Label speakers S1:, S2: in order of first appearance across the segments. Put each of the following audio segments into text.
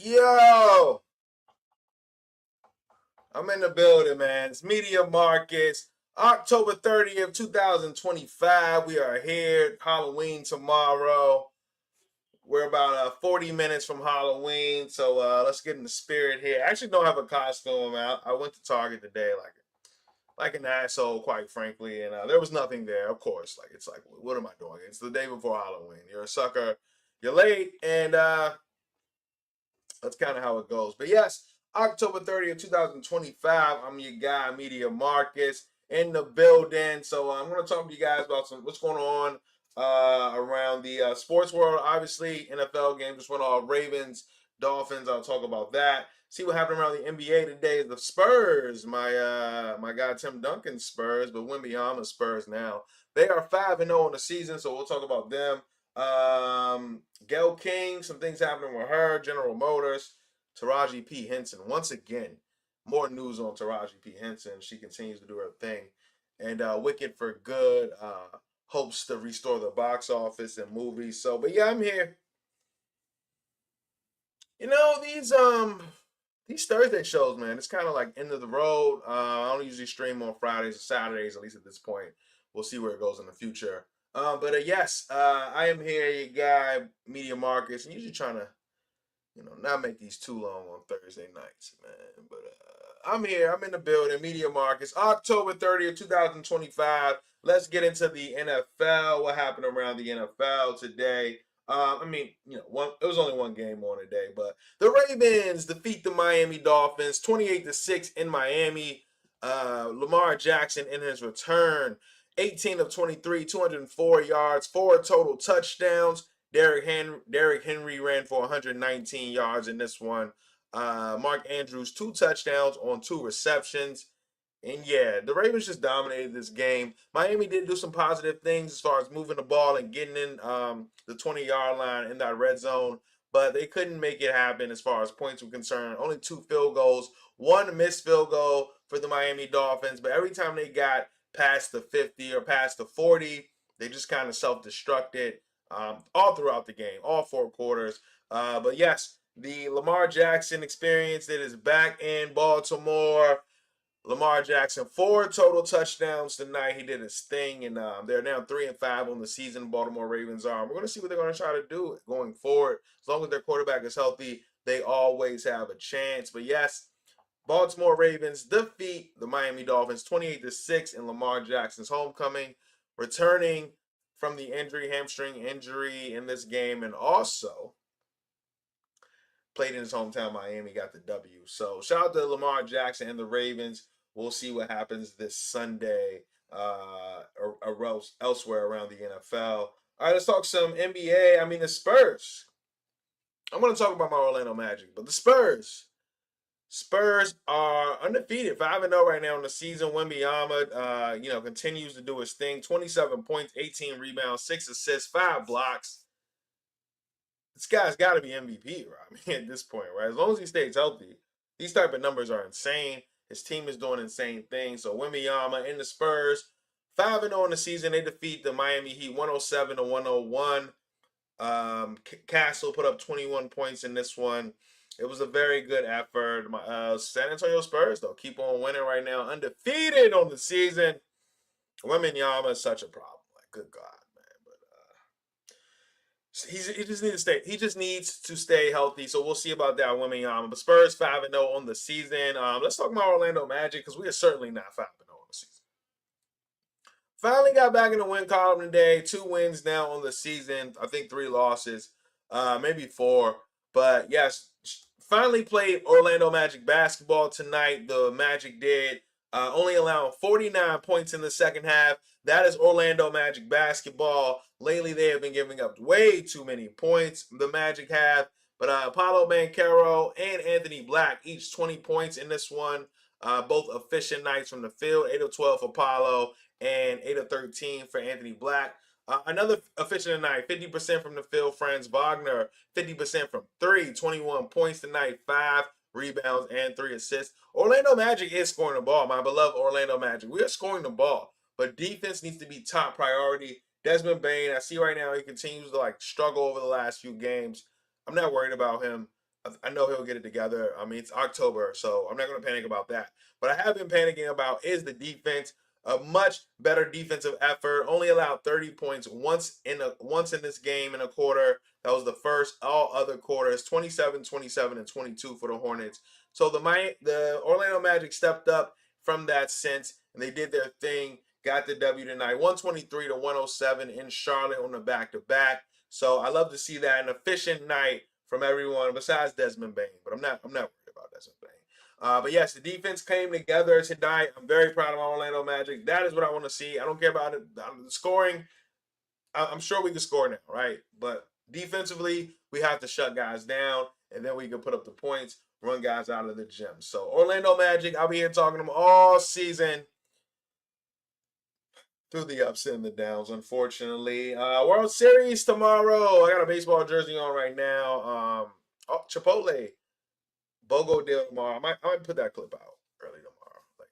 S1: Yo, I'm in the building, man. It's Media Markets. October 30th, 2025. We are here. Halloween tomorrow. We're about 40 minutes from Halloween, so let's get in the spirit here. I actually don't have a costume. I went to Target today, like an asshole, quite frankly, and there was nothing there. Of course, it's like, what am I doing? It's the day before Halloween. You're a sucker. You're late, and that's kind of how it goes. But yes, October 30th, 2025. I'm your guy, Media Marcus, in the building. So I'm going to talk to you guys about what's going on around the sports world. Obviously, NFL game just went off. Ravens, Dolphins. I'll talk about that. See what happened around the NBA today. The Spurs, my guy Tim Duncan's Spurs, but Wembyama Spurs now. They are 5-0 in the season, so we'll talk about them. Gail King, some things happening with her. General Motors, Taraji P. Henson. Once again, more news on Taraji P. Henson. She continues to do her thing. And Wicked for Good hopes to restore the box office and movies. So, but yeah, I'm here. You know, these Thursday shows, man, it's kind of like end of the road. I don't usually stream on Fridays or Saturdays, at least at this point. We'll see where it goes in the future. But yes, I am here, your guy, Media Marcus, and usually trying to, not make these too long on Thursday nights, man. But I'm here. I'm in the building. Media Marcus, October 30th, 2025. Let's get into the NFL. What happened around the NFL today? It was only one game on today, but the Ravens defeat the Miami Dolphins 28-6 in Miami. Lamar Jackson in his return, 18 of 23, 204 yards, 4 total touchdowns. Derrick Henry ran for 119 yards in this one. Mark Andrews, 2 touchdowns on 2 receptions. And yeah, the Ravens just dominated this game. Miami did do some positive things as far as moving the ball and getting in the 20-yard line in that red zone, but they couldn't make it happen as far as points were concerned. Only 2 field goals, 1 missed field goal for the Miami Dolphins, but every time they got past the 50 or past the 40, they just kind of self-destructed all throughout the game, all 4 quarters. But yes, the Lamar Jackson experience that is back in Baltimore. Lamar Jackson, 4 total touchdowns tonight. He did his thing, and they're now 3-5 on the season. Baltimore Ravens are. We're going to see what they're going to try to do going forward. As long as their quarterback is healthy, they always have a chance. But yes, Baltimore Ravens defeat the Miami Dolphins 28-6 in Lamar Jackson's homecoming, returning from the hamstring injury in this game, and also played in his hometown, Miami, got the W. So shout out to Lamar Jackson and the Ravens. We'll see what happens this Sunday or elsewhere around the NFL. All right, let's talk some NBA. The Spurs. I'm going to talk about my Orlando Magic, but the Spurs. Spurs are undefeated, 5-0 right now in the season. Wembyama, continues to do his thing. 27 points, 18 rebounds, 6 assists, 5 blocks. This guy's got to be MVP, right? At this point, right? As long as he stays healthy, these type of numbers are insane. His team is doing insane things. So Wembyama in the Spurs, 5-0 in the season. They defeat the Miami Heat 107-101. Castle put up 21 points in this one. It was a very good effort. San Antonio Spurs, though, keep on winning right now. Undefeated on the season. Wembyama is such a problem. Good God. He just needs to stay healthy. So we'll see about that, Wembyama. But Spurs 5-0 on the season. Let's talk about Orlando Magic because we are certainly not 5-0 on the season. Finally got back in the win column today. 2 wins now on the season. I think 3 losses, maybe 4. But yes, finally played Orlando Magic basketball tonight. The Magic did, only allowing 49 points in the second half. That is Orlando Magic basketball. Lately, they have been giving up way too many points. The Magic have. But Apollo Banchero and Anthony Black, each 20 points in this one. Both efficient nights from the field. 8 of 12 for Apollo and 8 of 13 for Anthony Black. Another efficient night, 50% from the field. Franz Wagner, 50% from 3. 21 points tonight, 5 rebounds, and 3 assists. Orlando Magic is scoring the ball. My beloved Orlando Magic. We are scoring the ball. But defense needs to be top priority. Desmond Bane, I see right now he continues to struggle over the last few games. I'm not worried about him. I know he'll get it together. I mean, it's October, so I'm not going to panic about that. What I have been panicking about is the defense. A much better defensive effort. Only allowed 30 points once in this game in a quarter. That was the first. All other quarters 27, 27, and 22 for the Hornets. So the Orlando Magic stepped up from that sense, and they did their thing. Got the W tonight, 123 to 107 in Charlotte on the back-to-back. So I love to see that, an efficient night from everyone besides Desmond Bain. But I'm not worried about Desmond Bain. But yes, the defense came together tonight. I'm very proud of Orlando Magic. That is what I want to see. I don't care about it. The scoring. I'm sure we can score now, right? But defensively, we have to shut guys down, and then we can put up the points, run guys out of the gym. So Orlando Magic, I'll be here talking to them all season through the ups and the downs, unfortunately. World Series tomorrow. I got a baseball jersey on right now. Chipotle BOGO deal tomorrow. I might put that clip out early tomorrow. Like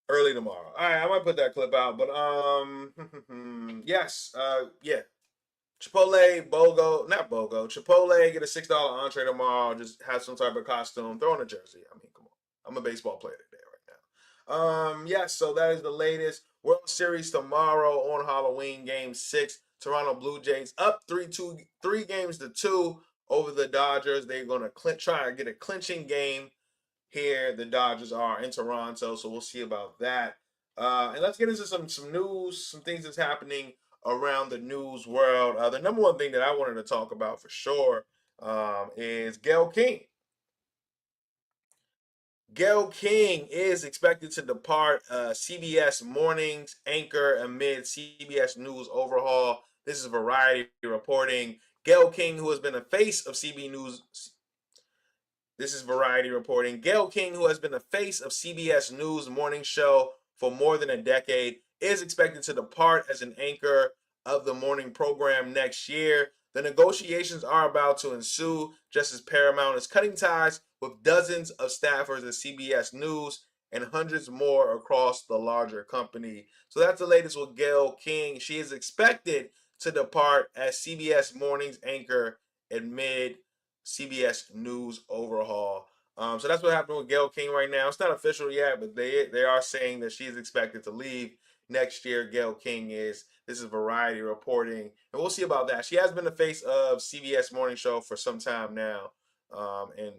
S1: early tomorrow. All right, I might put that clip out. But yes, yeah. Chipotle, BOGO, not BOGO. Chipotle, get a $6 entree tomorrow. Just have some type of costume. Throw on a jersey. I mean, come on. I'm a baseball player today right now. Yes, so that is the latest. World Series tomorrow on Halloween, Game 6. Toronto Blue Jays up 3-2 over the Dodgers. They're going to try to get a clinching game here. The Dodgers are in Toronto, so we'll see about that. And let's get into some news, some things that's happening around the news world. The number one thing that I wanted to talk about for sure is Gayle King. Gayle King is expected to depart CBS Mornings anchor amid CBS News overhaul. This is Variety reporting. Gayle King, who has been a face of CB News. This is Variety reporting. Gayle King, who has been the face of CBS News morning show for more than a decade, is expected to depart as an anchor of the morning program next year. The negotiations are about to ensue, just as Paramount is cutting ties with dozens of staffers at CBS News and hundreds more across the larger company. So that's the latest with Gayle King. She is expected to depart as CBS Mornings anchor amid CBS News overhaul. So that's what happened with Gayle King right now. It's not official yet, but they are saying that she's expected to leave next year. Gayle King is. This is Variety reporting, and we'll see about that. She has been the face of CBS Morning Show for some time now, and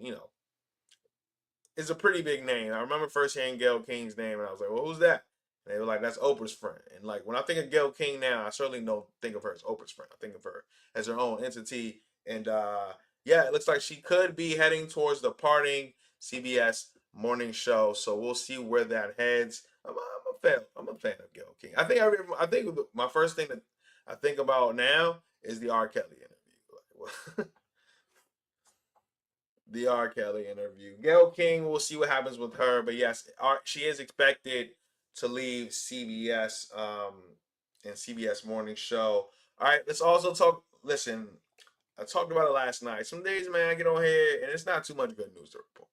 S1: it's a pretty big name. I remember first hearing Gayle King's name, and I was like, "Well, who's that?" And they were like, "That's Oprah's friend." And like when I think of Gayle King now, I certainly don't think of her as Oprah's friend. I think of her as her own entity. And yeah, it looks like she could be heading towards the parting CBS morning show. So we'll see where that heads. I'm a fan. I'm a fan of Gayle King. I think my first thing that I think about now is the R. Kelly interview. Like, the R. Kelly interview. Gayle King, we'll see what happens with her. But yes, she is expected to leave CBS and CBS Morning Show. All right, let's also talk. Listen, I talked about it last night. Some days, man, I get on here and it's not too much good news to report.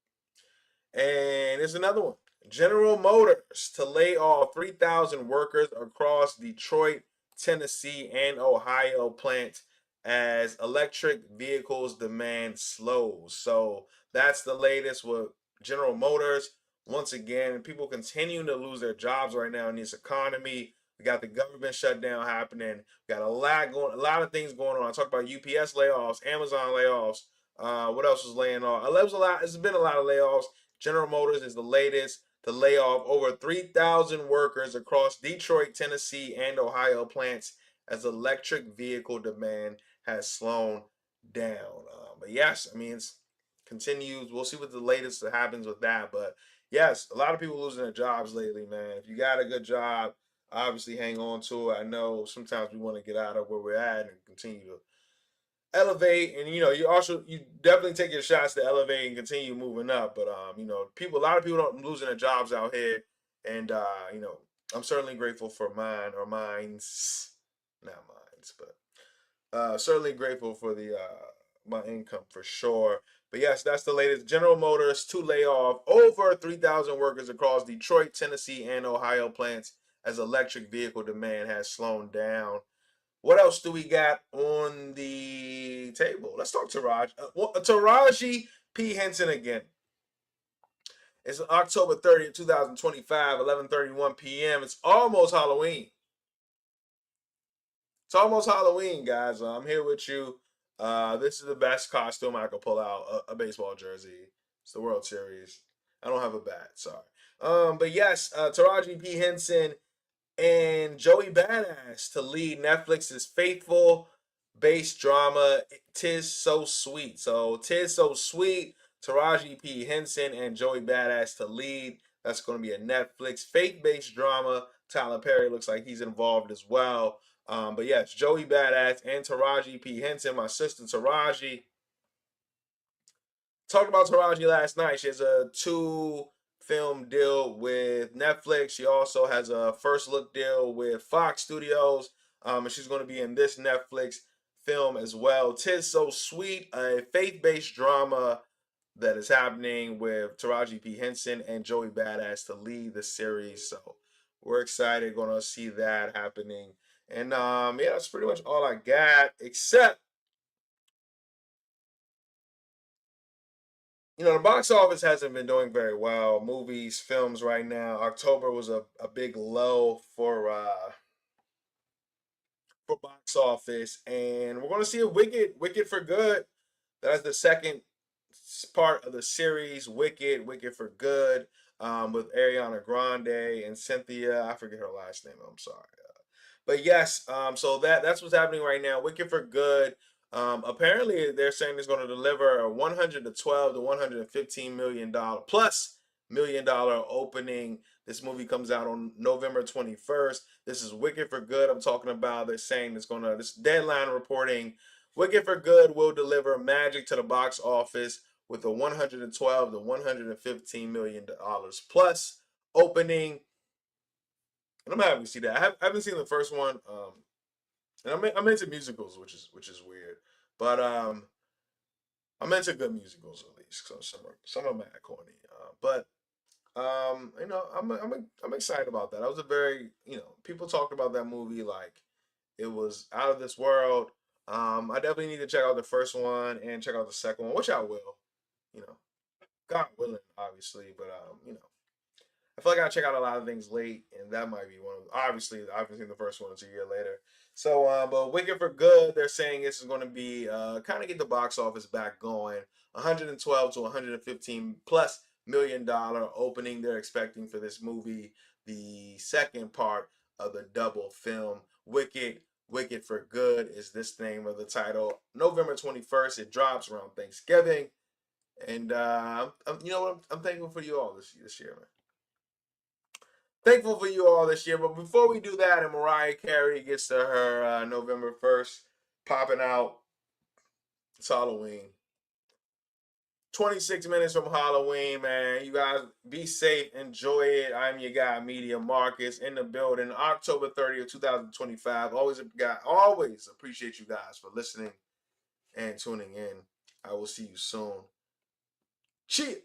S1: And there's another one. General Motors to lay off 3,000 workers across Detroit, Tennessee, and Ohio plants as electric vehicles demand slows. So that's the latest with General Motors. Once again, people continue to lose their jobs right now in this economy. We got the government shutdown happening. We got a lot of things going on. I talked about UPS layoffs, Amazon layoffs. What else was laying off? It was a lot. It's been a lot of layoffs. General Motors is the latest to lay off over 3,000 workers across Detroit, Tennessee, and Ohio plants as electric vehicle demand has slowed down. But yes, I mean, it's continues. We'll see what the latest that happens with that. But yes, a lot of people losing their jobs lately, man. If you got a good job, obviously hang on to it. I know sometimes we want to get out of where we're at and continue to elevate, and you definitely take your shots to elevate and continue moving up. But a lot of people don't losing their jobs out here, and I'm certainly grateful for mine or mines, not mines, but certainly grateful for the my income for sure. But yes, that's the latest. General Motors to lay off over 3,000 workers across Detroit, Tennessee, and Ohio plants as electric vehicle demand has slowed down. What else do we got on the league table. Let's talk Taraji P. Henson again. It's October 30th, 2025, 11:31 p.m. It's almost Halloween. It's almost Halloween, guys. I'm here with you. This is the best costume I could pull out, baseball jersey. It's the World Series. I don't have a bat, sorry. But yes, Taraji P. Henson and Joey Badass to lead Netflix's faithful based drama Tis So Sweet. So Tis So Sweet, Taraji P. Henson and Joey Badass to lead. That's going to be a Netflix faith-based drama. Tyler Perry looks like he's involved as well. But yes, Joey Badass and Taraji P. Henson, my sister Taraji. Talked about Taraji last night. She has a 2-film deal with Netflix. She also has a first look deal with Fox Studios. And she's going to be in this Netflix film as well. Tis So Sweet, a faith-based drama that is happening with Taraji P. Henson and Joey Badass to lead the series. So we're excited, going to see that happening. And yeah, that's pretty much all I got, except the box office hasn't been doing very well. Movies, films right now. October was a big low for box office, and we're going to see a Wicked for Good. That's the second part of the series, Wicked for Good, with Ariana Grande and Cynthia. I forget her last name. I'm sorry. But yes, so that's what's happening right now. Wicked for Good. Apparently, they're saying it's going to deliver a 112 to 115 million dollar opening. This movie comes out on November 21st. This is Wicked for Good. I'm talking about. They're saying this Deadline reporting. Wicked for Good will deliver magic to the box office with a 112 to 115 million dollars plus opening. And I'm happy to see that. I haven't seen the first one. And I'm into musicals, which is weird, but I'm into good musicals at least. So some of them are corny, but I'm excited about that. I was a very people talked about that movie like it was out of this world. I definitely need to check out the first one and check out the second one, which I will. You know, God willing, obviously, but I feel like I check out a lot of things late, and that might be one of. Obviously, I haven't seen the first one until a year later. So, but Wicked for Good, they're saying this is going to be kind of get the box office back going. 112 to 115 plus million-dollar opening they're expecting for this movie. The second part of the double film, Wicked for Good, is this name of the title. November 21st, it drops around Thanksgiving, and you know what? I'm thankful for you all this year, man. Thankful for you all this year. But before we do that, and Mariah Carey gets to her November 1st popping out, it's Halloween. 26 minutes from Halloween, man. You guys be safe, enjoy it. I'm your guy, Media Marcus, in the building. October 30th, 2025. Always appreciate you guys for listening and tuning in. I will see you soon. Cheers.